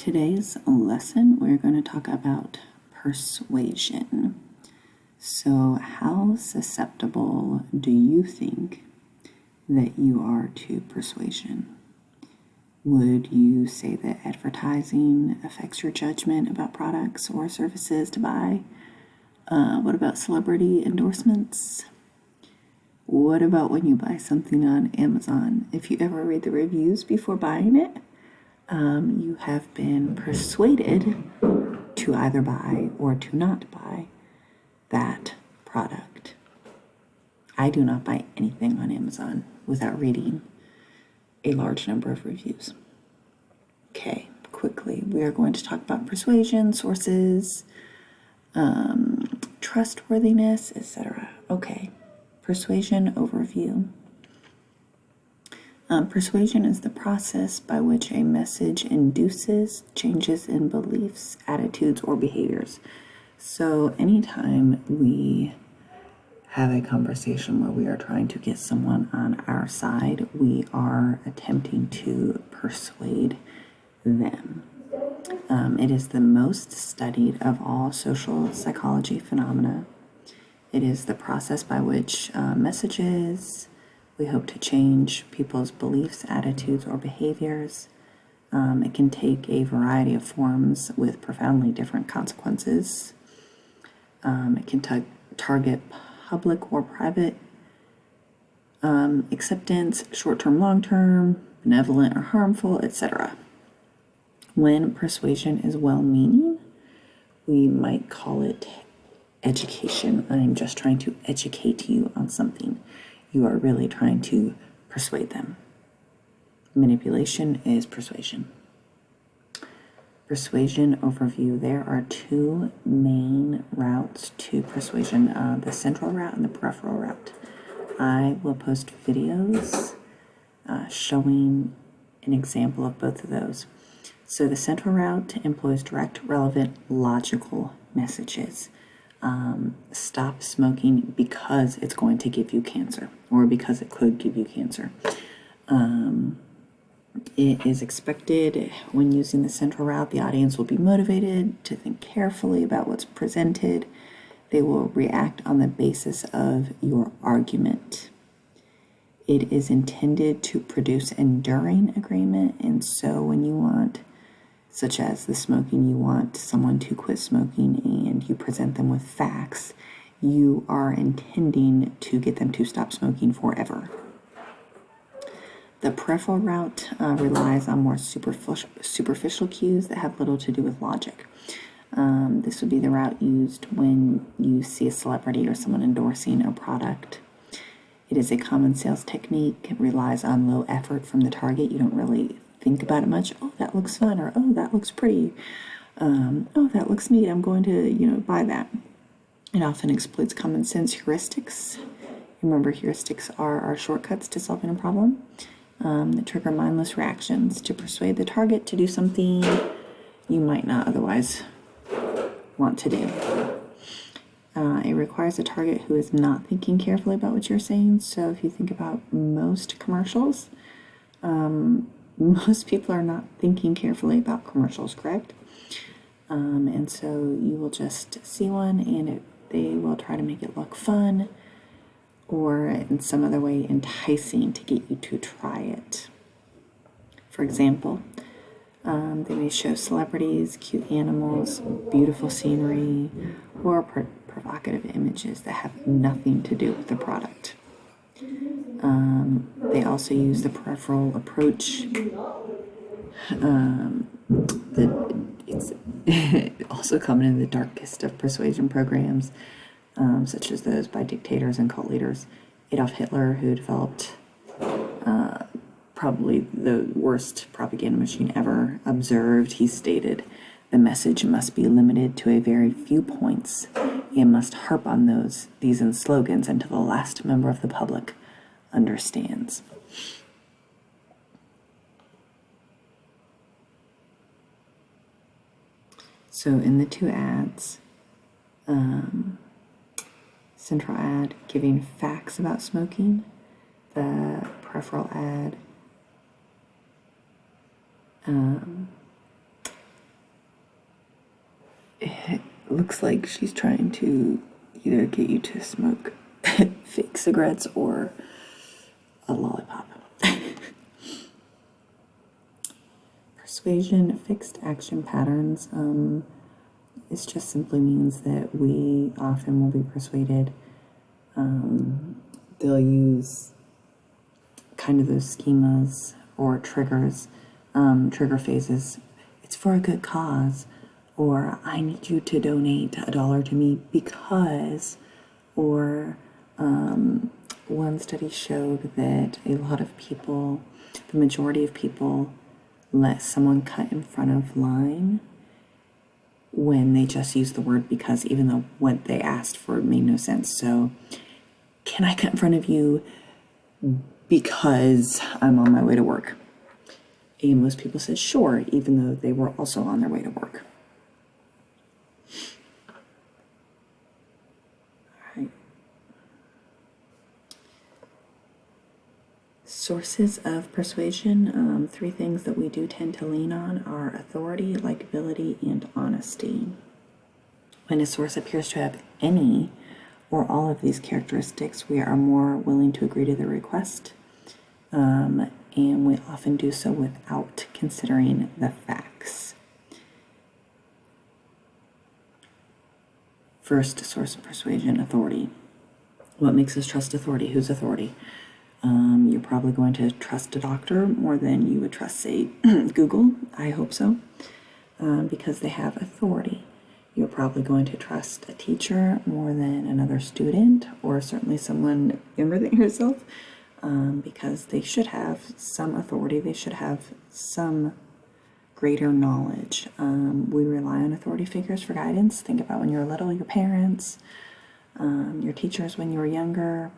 today's lesson, we're going to talk about persuasion. So, how susceptible do you think that you are to persuasion? Would you say that advertising affects your judgment about products or services to buy? What about celebrity endorsements? What about when you buy something on Amazon? If you ever read the reviews before buying it, you have been persuaded to either buy or to not buy that product. I do not buy anything on Amazon without reading a large number of reviews. Okay, quickly, we are going to talk about persuasion, sources, trustworthiness, etc. Okay, persuasion overview. Persuasion is the process by which a message induces changes in beliefs, attitudes, or behaviors. So anytime we have a conversation where we are trying to get someone on our side, we are attempting to persuade them. It is the most studied of all social psychology phenomena. It is the process by which we hope to change people's beliefs, attitudes, or behaviors. It can take a variety of forms with profoundly different consequences. It can target public or private acceptance, short-term, long-term, benevolent or harmful, etc. When persuasion is well-meaning, we might call it education. I'm just trying to educate you on something. You are really trying to persuade them. Manipulation is persuasion. Persuasion overview. There are two main routes to persuasion, the central route and the peripheral route. I will post videos showing an example of both of those. So the central route employs direct, relevant, logical messages. Stop smoking because it's going to give you cancer, or because it could give you cancer. It is expected when using the central route, the audience will be motivated to think carefully about what's presented. They will react on the basis of your argument. It is intended to produce enduring agreement, and so when you want, such as the smoking, you want someone to quit smoking and you present them with facts, you are intending to get them to stop smoking forever. The peripheral route relies on more superficial cues that have little to do with logic. This would be the route used when you see a celebrity or someone endorsing a product. It is a common sales technique. It relies on low effort from the target. You don't really think about it much. Oh, that looks fun, or oh, that looks pretty. Oh, that looks neat. I'm going to, buy that. It often exploits common sense heuristics. Remember, heuristics are our shortcuts to solving a problem that trigger mindless reactions to persuade the target to do something you might not otherwise want to do. It requires a target who is not thinking carefully about what you're saying. So if you think about most commercials, most people are not thinking carefully about commercials, correct? And so you will just see one and they will try to make it look fun or in some other way enticing to get you to try it. For example, they may show celebrities, cute animals, beautiful scenery, or provocative images that have nothing to do with the product. They also use the peripheral approach. It's also common in the darkest of persuasion programs, such as those by dictators and cult leaders. Adolf Hitler, who developed probably the worst propaganda machine ever, observed, he stated, the message must be limited to a very few points and must harp on these in slogans until the last member of the public understands. So in the two ads, central ad giving facts about smoking, the peripheral ad looks like she's trying to either get you to smoke fake cigarettes or a lollipop. Persuasion, fixed action patterns. It just simply means that we often will be persuaded. They'll use kind of those schemas or triggers, trigger phases. It's for a good cause, or I need you to donate $1 to me because, or one study showed that a lot of people, the majority of people, let someone cut in front of line when they just use the word because, even though what they asked for made no sense. So, can I cut in front of you because I'm on my way to work? And most people said sure, even though they were also on their way to work. All right. Sources of persuasion, 3 things that we do tend to lean on are authority, likability, and honesty. When a source appears to have any or all of these characteristics, we are more willing to agree to the request, and we often do so without considering the facts. First source of persuasion, authority. What makes us trust authority? Who's authority? You're probably going to trust a doctor more than you would trust, say, Google. I hope so, because they have authority. You're probably going to trust a teacher more than another student, or certainly someone younger than yourself, because they should have some authority. They should have some greater knowledge. We rely on authority figures for guidance. Think about when you were little, your parents, your teachers when you were younger,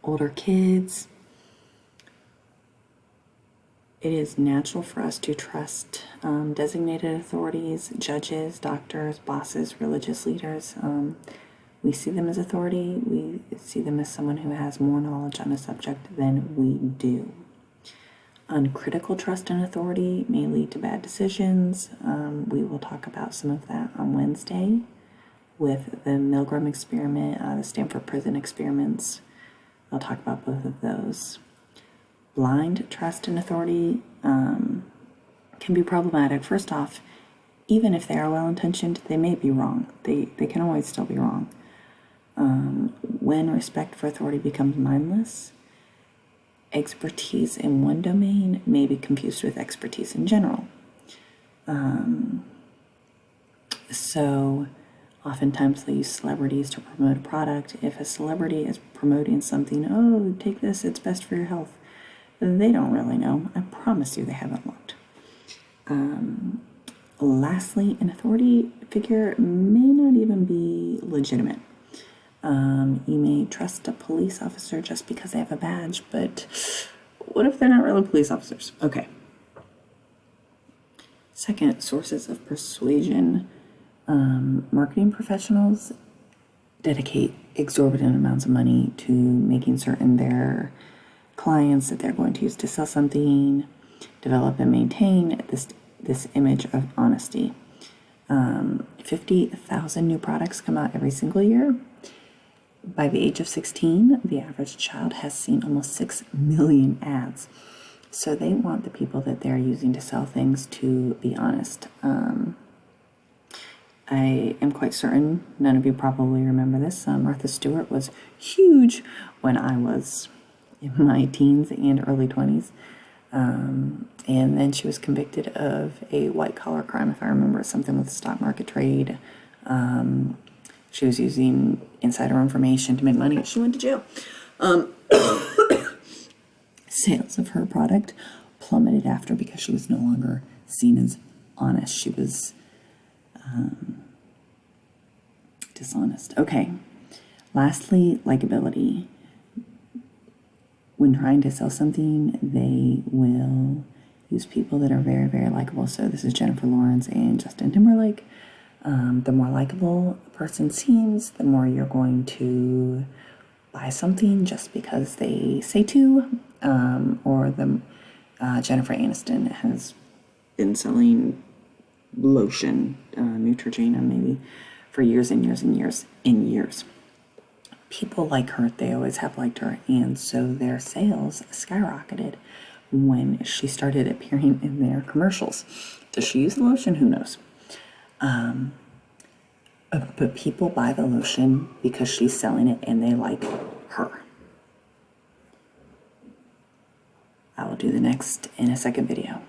older kids. It is natural for us to trust designated authorities, judges, doctors, bosses, religious leaders. We see them as authority. We see them as someone who has more knowledge on a subject than we do. Uncritical trust in authority may lead to bad decisions. We will talk about some of that on Wednesday with the Milgram experiment, the Stanford Prison experiments. I'll talk about both of those. Blind trust in authority can be problematic. First off, even if they are well-intentioned, they may be wrong. They can always still be wrong. When respect for authority becomes mindless, expertise in one domain may be confused with expertise in general. So oftentimes they use celebrities to promote a product. If a celebrity is promoting something, oh, take this, it's best for your health, they don't really know. I promise you they haven't looked. Lastly, an authority figure may not even be legitimate. You may trust a police officer just because they have a badge, but what if they're not really police officers? Okay. Second, sources of persuasion. Marketing professionals dedicate exorbitant amounts of money to making certain their clients that they're going to use to sell something, develop and maintain this image of honesty. 50,000 new products come out every single year. By the age of 16, the average child has seen almost 6 million ads. So they want the people that they're using to sell things to be honest. I am quite certain none of you probably remember this. Martha Stewart was huge when I was in my teens and early 20s. And then she was convicted of a white-collar crime, if I remember, something with the stock market trade. She was using insider information to make money. She went to jail. Sales of her product plummeted after because she was no longer seen as honest. She was dishonest. Okay. Lastly, likability. When trying to sell something, they will use people that are very, very likable. So this is Jennifer Lawrence and Justin Timberlake. The more likable a person seems, the more you're going to buy something just because they say to. Jennifer Aniston has been selling lotion, Neutrogena maybe, for years and years and years and years. People like her, they always have liked her, and so their sales skyrocketed when she started appearing in their commercials. Does she use the lotion? Who knows? But people buy the lotion because she's selling it and they like her. I will do the next in a second video.